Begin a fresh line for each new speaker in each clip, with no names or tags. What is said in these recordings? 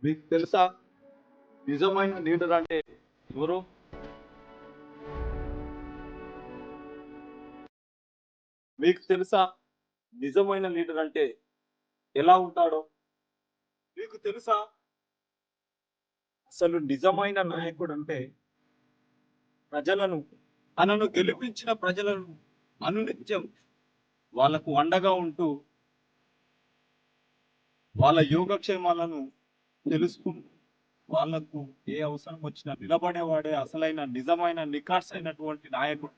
మీకు తెలుసా నిజమైన లీడర్ అంటే ఎవరు? మీకు తెలుసా నిజమైన లీడర్ అంటే ఎలా ఉంటాడో? మీకు తెలుసా అసలు నిజమైన నాయకుడు అంటే ప్రజలను తనను గెలిపించిన ప్రజలను అనునిత్యం వాళ్ళకు అండగా ఉంటూ వాళ్ళ యోగక్షేమాలను తెలుసుకుంటూ వాళ్ళకు ఏ అవసరం వచ్చినా నిలబడేవాడే అసలైన నిజమైన నిఖార్సైనటువంటి నాయకుడు.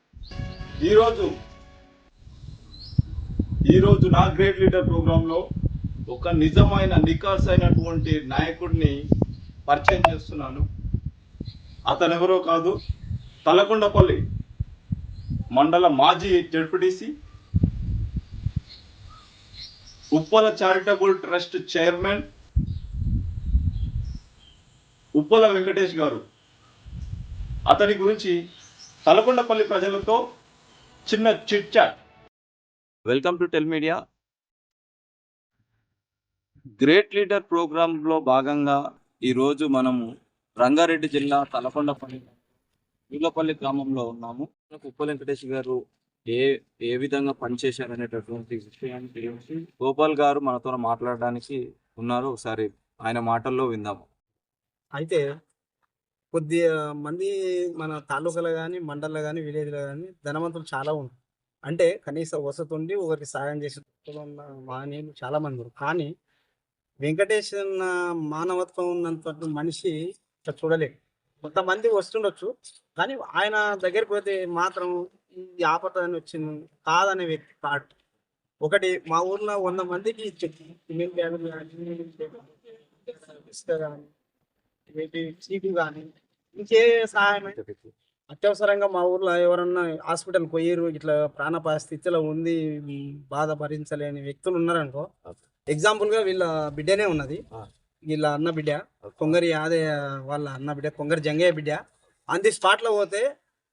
ఈరోజు ఈరోజు నా గ్రేట్ లీడర్ ప్రోగ్రాంలో ఒక నిజమైన నిఖార్స్ అయినటువంటి నాయకుడిని పరిచయం చేస్తున్నాను. అతను ఎవరో కాదు, తలకొండపల్లి మండల మాజీ ZPTC, Uppala charitable trust chairman Uppala Venkatesh గారు. అతని గురించి తలకొండపల్లి ప్రజలతో చిన్న chit chat. Welcome to tel media. Great leader ప్రోగ్రాంలో భాగంగా ఈరోజు మనము రంగారెడ్డి జిల్లా తలకొండపల్లి వీలపల్లి గ్రామంలో ఉన్నాము. ఉప్పల వెంకటేష్ గారు ఏ ఏ విధంగా పనిచేశారనేటటువంటి విషయాన్ని తెలిసి గోపాల్ గారు మనతో మాట్లాడడానికి ఉన్నారు. ఒకసారి ఆయన మాటల్లో విందాము.
అయితే కొద్దిగా మంది మన తాలూకాలో కానీ మండలంలో కానీ విలేజ్లో కానీ ధనవంతులు చాలా ఉంటారు. అంటే కనీసం వసతి ఉండి ఒకరికి సాయం చేసే ఉన్న మానవులు చాలా మంది ఉన్నారు. కానీ వెంకటేష్ అన్న మానవత్వం ఉన్నంత మనిషి ఇట్లా చూడలేదు. కొంతమంది వస్తుండొచ్చు, కానీ ఆయన దగ్గరికి పోతే మాత్రం ఈ ఆపద అని వచ్చింది కాదనే వ్యక్తి కాడు. ఒకటి మా ఊర్లో 100 మందికి సిమెంట్ బ్యాగులు కానీ ఇసుక కానీ చీపు కానీ ఇంకే సహాయం అత్యవసరంగా మా ఊర్లో ఎవరన్నా హాస్పిటల్ పోయారు, ఇట్లా ప్రాణాపాయ స్థితిలో ఉంది, బాధ భరించలేని వ్యక్తులు ఉన్నారనుకో. ఎగ్జాంపుల్ గా వీళ్ళ బిడ్డనే ఉన్నది, వీళ్ళ అన్న బిడ్డ కొంగరి అదే వాళ్ళ అన్న బిడ్డ కొంగరి జంగయ్య బిడ్డ. ఆన్ ది స్పాట్ లో పోతే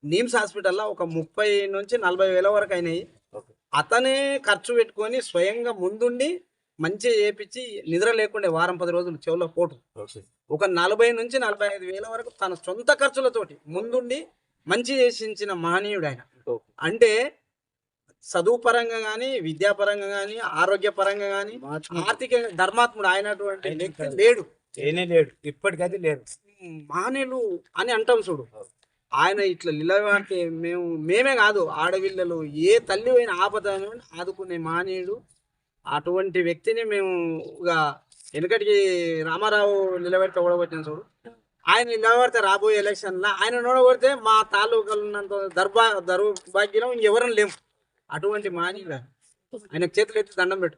నిమ్స్ హాస్పిటల్లో ఒక 30 నుంచి 40 వేల వరకు అయినాయి. అతనే ఖర్చు పెట్టుకొని స్వయంగా ముందుండి మంచి చేపించి నిద్ర లేకుండా వారం 10 రోజులు చెవులో పోటు ఒక 40 నుంచి 45 వేల వరకు తన సొంత ఖర్చులతోటి ముందుండి మంచి చేసించిన మహనీయుడు ఆయన. అంటే చదువు పరంగా కానీ, విద్యాపరంగా కానీ, ఆరోగ్య పరంగా కానీ, ఆర్థిక ధర్మాత్ముడు అయినటువంటి వ్యక్తి లేడు, లేడు, ఇప్పటికైతే లేడు. మహనీయులు అని అంటాం చూడు, ఆయన ఇట్లా నిలబడితే మేమే కాదు, ఆడపిల్లలు ఏ తల్లి అయిన ఆపద ఆదుకునే మహనీయుడు. అటువంటి వ్యక్తిని మేము వెనుకటికి రామారావు నిలబెడితే ఓడగొట్టిన చూడు, ఆయన నిలబడితే రాబోయే ఎలక్షన్లో ఆయన ఓడగొడితే మా తాలూకాలు ఉన్నంత దౌర్భాగ్యం ఇంకెవరని లేము. అటువంటి మహనీయుడు ఆయనకు చేతులు ఎత్తి దండం పెట్టు.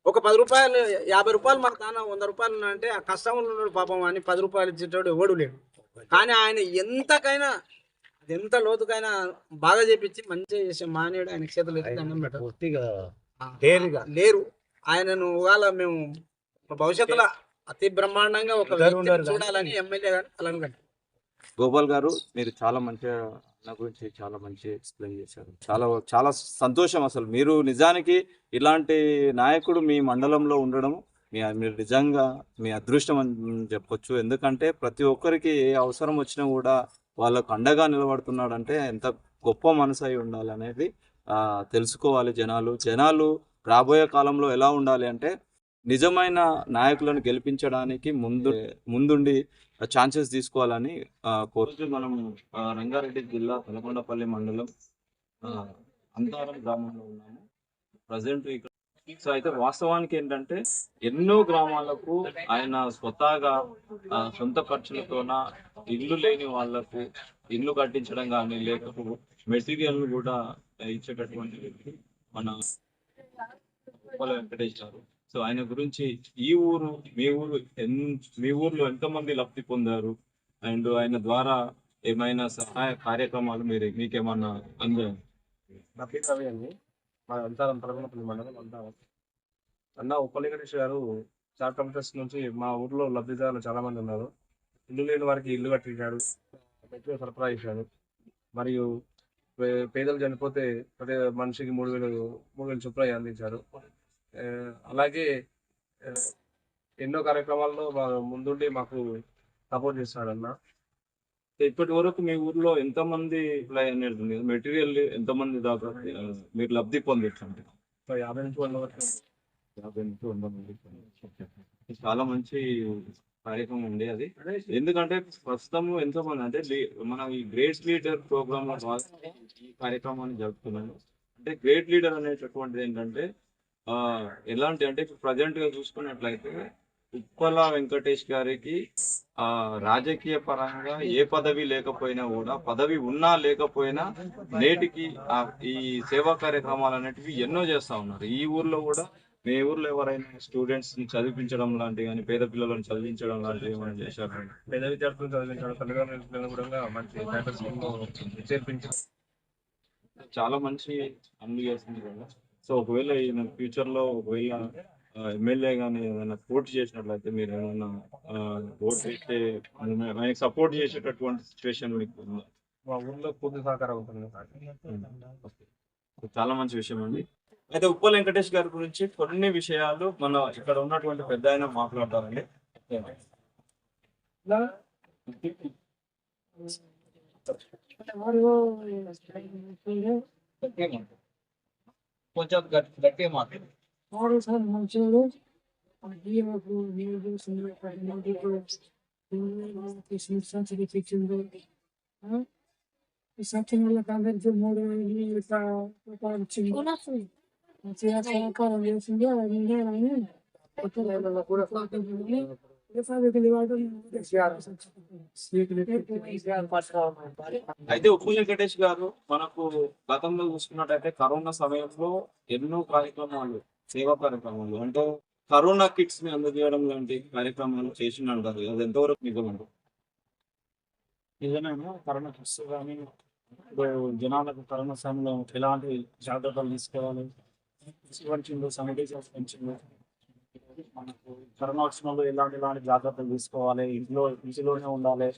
ఒక 10 రూపాయలు 50 రూపాయలు మన తాన 100 రూపాయలు అంటే ఆ కష్టం ఉన్నాడు పాపం అని 10 రూపాయలు ఇచ్చేటోడు ఎవడు లేడు. కానీ ఆయన ఎంత లోతుకైనా బాగా చేపించి మంచిగా చేసే మహనీయుడు. ఆయనకు చేతులు ఎత్తి దండం పెట్టు. లేరు ఆయనను ఇవాళ మేము భవిష్యత్తులో అతి బ్రహ్మాండంగా ఒక చూడాలని ఎమ్మెల్యే గారు అలాగండి.
గోపాల్ గారు, మీరు చాలా మంచిగా నా గురించి చాలా మంచి ఎక్స్ప్లెయిన్ చేశారు. చాలా చాలా సంతోషం. అసలు మీరు నిజానికి ఇలాంటి నాయకుడు మీ మండలంలో ఉండడం మీరు నిజంగా మీ అదృష్టం అని చెప్పొచ్చు. ఎందుకంటే ప్రతి ఒక్కరికి ఏ అవసరం వచ్చినా కూడా వాళ్ళకు అండగా నిలబడుతున్నాడంటే ఎంత గొప్ప మనసు అయి ఉండాలి అనేది తెలుసుకోవాలి జనాలు రాబోయే కాలంలో ఎలా ఉండాలి అంటే నిజమైన నాయకులను గెలిపించడానికి ముందుండి ఛాన్సెస్ తీసుకోవాలని కోరుతూ మనం రంగారెడ్డి జిల్లా తలకొండపల్లి మండలం అంతారం గ్రామంలో ఉన్నాము ప్రజెంట్ ఇక్కడ. సో అయితే వాస్తవానికి ఏంటంటే ఎన్నో గ్రామాలకు ఆయన స్వతహాగా సొంత ఖర్చులతోన ఇల్లు లేని వాళ్లకు ఇల్లు కట్టించడం కానీ లేకపోతే మెటీరియల్ కూడా ఇచ్చేటటువంటి వ్యక్తి మన ఉప్పల వెంకటేష్ గారు. సో ఆయన గురించి మీ ఊర్లో ఎంతమంది లబ్ధి పొందారు అండ్ ఆయన ద్వారా ఏమైనా సహాయ కార్యక్రమాలు మీకేమన్నా అందారు?
నా పేరు రవి అండి, మా అంతారం తలకొండపల్లి మండలం అంతారం. అన్న ఉప్పల వెంకటేష్ గారు చారిటబుల్ ట్రస్ట్ నుంచి మా ఊర్లో లబ్ధిదారులు చాలా మంది ఉన్నారు. ఇల్లు లేని వారికి ఇల్లు కట్టించాడు, మెట్రో సరఫరా చేశాడు. మరియు పేదలు చనిపోతే ప్రతి మనిషికి 3,000 చొప్పున అందించాడు. అలాగే ఎన్నో కార్యక్రమాల్లో ముందుండి మాకు సపోర్ట్ చేస్తాడు అన్న.
ఇప్పటి వరకు మీ ఊర్లో ఎంతమంది మెటీరియల్ ఎంతమంది దాకా మీరు లబ్ధి పొందొచ్చు?
50 నుంచి 100 వరకు.
50 నుంచి 100 మంది. చాలా మంచి కార్యక్రమం అండి అది. ఎందుకంటే ప్రస్తుతం ఎంతోమంది అంటే మనం ఈ గ్రేట్ లీడర్ ప్రోగ్రామ్ లో భాగంగా ఈ కార్యక్రమాన్ని జరుపుతున్నాము. అంటే గ్రేట్ లీడర్ అనేటటువంటిది ఏంటంటే ఎలాంటి అంటే ఇప్పుడు ప్రజెంట్ గా చూసుకున్నట్లయితే ఉప్పల వెంకటేష్ గారికి రాజకీయ పరంగా ఏ పదవి లేకపోయినా కూడా, పదవి ఉన్నా లేకపోయినా నేటికి ఈ సేవా కార్యక్రమాలు అనేటివి ఎన్నో చేస్తా ఉన్నారు. ఈ ఊర్లో కూడా మీ ఊర్లో ఎవరైనా స్టూడెంట్స్ ని చదివించడం లాంటివి కానీ, పేద పిల్లలను చదివించడం లాంటివి ఏమైనా చేశారు?
పేద విద్యార్థులను చదివించడం, తల్లిదండ్రులను కూడా మంచి పేపర్ స్కీమ్ చేర్పించడం
చాలా మంచి పనులు చేస్తుంది కదా. సో ఒకవేళ ఫ్యూచర్ లో ఒకవేళ ఎమ్మెల్యే కానీ ఏదైనా పోటీ చేసినట్లయితే మీరు ఏమైనా ఓటు వేస్తే ఆయనకి సపోర్ట్ చేసేటటువంటి సిచ్యువేషన్ మీకు ఉందా?
మా ఊర్లో పూర్తి సహకారం ఉంటుంది.
చాలా మంచి విషయం అండి. అయితే ఉప్పల వెంకటేష్ గారి గురించి కొన్ని విషయాలు మన ఇక్కడ ఉన్నటువంటి పెద్ద ఆయన మాట్లాడతారండి. కొంచెం గట్టిగా మాట్లాడు.
మంచిగా సత్యం వల్ల అందరికి 3,000 మంచిగా సహకారం చేసింది.
అయితే ఉప్పల వెంకటేష్ గారు మనకు గతంలో చూసుకున్నట్టయితే కరోనా సమయంలో ఎన్నో కార్యక్రమాలు, సేవా కార్యక్రమాలు అంటే కరోనా కిట్స్ ని అందజేయడం లాంటి కార్యక్రమాలు చేసిందంటారు. అది ఎంతవరకు నిజమంటారు?
నిజమేమో కరోనా కిట్స్ కానీ ఇప్పుడు జనాలకు కరోనా సమయంలో ఎలాంటి జాగ్రత్తలు తీసుకోవాలి, పెంచిండు, శానిటైజర్స్ పెంచిండు. మనకు కరోనా వచ్చినప్పుడు ఎలాంటి జాగ్రత్తలు తీసుకోవాలి, ఇంటిలోనే ఉండాలి,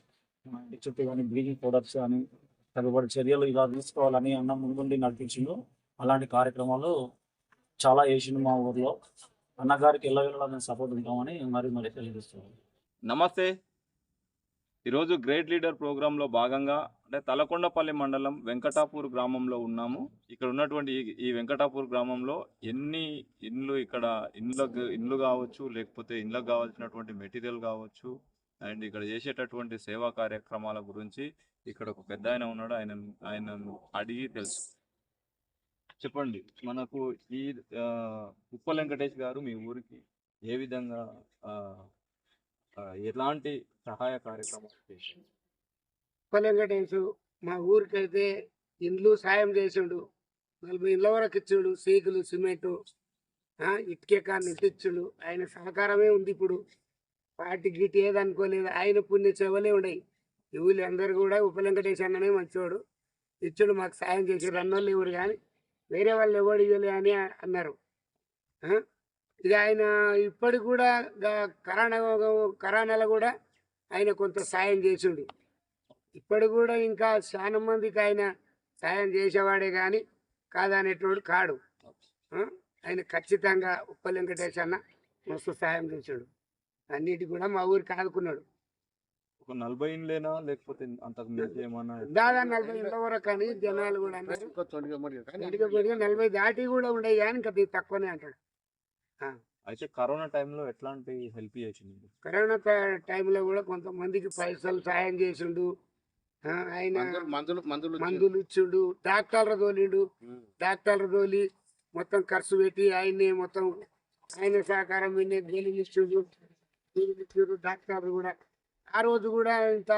ఇంటి చుట్టూ కానీ బ్లీచింగ్ పౌడర్స్ కానీ తదుపరి చర్యలు ఇలా తీసుకోవాలని అన్న ముందుండి నడిపించిండు. అలాంటి కార్యక్రమాలు చాలా చేసిండు మా ఊర్లో. అన్నగారికి వెళ్ళ సపోర్ట్ ఉంటామని మరి తెలియజేస్తున్నాం.
నమస్తే. ఈరోజు గ్రేట్ లీడర్ ప్రోగ్రాంలో భాగంగా అంటే తలకొండపల్లి మండలం వెంకటాపూర్ గ్రామంలో ఉన్నాము. ఇక్కడ ఉన్నటువంటి ఈ వెంకటాపూర్ గ్రామంలో ఎన్ని ఇండ్లు కావచ్చు, లేకపోతే ఇండ్లకు కావాల్సినటువంటి మెటీరియల్ కావచ్చు, అండ్ ఇక్కడ చేసేటటువంటి సేవా కార్యక్రమాల గురించి ఇక్కడ ఒక పెద్ద ఆయన ఉన్నాడు. ఆయన అడిగి తెలుసు. చెప్పండి, మనకు ఈ ఉప్పల వెంకటేష్ గారు మీ ఊరికి ఏ విధంగా ఎలాంటి సహాయ కార్యక్రమాలు చేశారు?
ఉప్పల వెంకటేశు మా ఊరికైతే ఇండ్లు సాయం చేసిండు. 40 ఇండ్ల వరకు ఇచ్చిండు. సీకులు, సిమెంటు, ఇటుకే కాన్ని ఇచ్చిండు. ఆయన సహకారమే ఉంది. ఇప్పుడు పార్టీ గీటి ఏదనుకోలేదు. ఆయన పుణ్య సేవలే ఉన్నాయి. ఈ ఊళ్ళో అందరు కూడా ఉప్పల వెంకటేశ్ అన్ననే మంచివాడు. ఇచ్చుడు మాకు సాయం చేసారు. అన్నోళ్ళు ఎవరు కానీ వేరే వాళ్ళు ఎవరు ఇవ్వలే అని అన్నారు. ఇక ఆయన ఇప్పటికి కూడా కరోనాలో కూడా ఆయన కొంత సాయం చేసిండు. ఇప్పటికి కూడా ఇంకా చాలా మందికి ఆయన సాయం చేసేవాడే కానీ కాదనేటోడు కాడు. ఆయన ఖచ్చితంగా ఉప్పల వెంకటేష్ అన్న మస్తు సాయం చేశాడు. అన్నిటి కూడా మా ఊరికి ఆదుకున్నాడు.
ఒక 40 ఇండ్లేనా లేకపోతే అంతకు మించి ఏమన్నా?
దాదాపు 40 ఇండ్ల వరకు అని జనాలు కూడా అన్నారు. 40 దాటి కూడా ఉండేవి కానీ ఇంకా తక్కువనే అంటాడు.
అయితే కరోనా టైంలో ఎట్లాంటి హెల్ప్ చేసింది?
కరోనా టైంలో కూడా కొంతమందికి పైసలు సాయం చేసిండు. ఆయన మందులు ఇచ్చిండు. డాక్టర్లు తోలి మొత్తం ఖర్చు పెట్టి ఆయన్ని మొత్తం ఆయన సహకారం గెలిచిస్తుండు. డాక్టర్లు కూడా ఆ రోజు కూడా ఇంత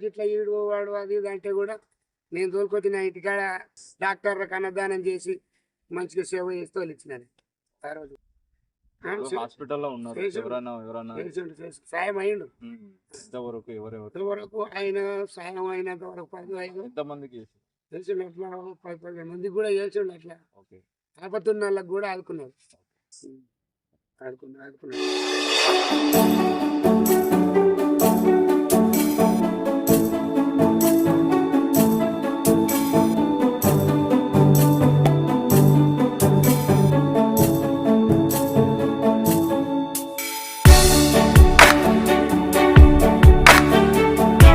ఇట్లా ఈడువాడు అది ఇది అంటే కూడా నేను తోలుకొచ్చి నా ఇంటికాడ డాక్టర్లకు అన్నదానం చేసి మంచిగా సేవ చేసి తోలిచ్చినాను. ఆ రోజు
హాస్పిటల్లో ఉన్నారు.
సాయం అయ్యిండు.
ఎంతవరకు
ఆయన సాయం అయినంత వరకు 10
ఎంతమందికి
చేసిండు. అట్లా 10 మందికి కూడా చేసిండు. అట్లా ఆపత్తున్న వాళ్ళకి కూడా ఆదుకున్నాడు.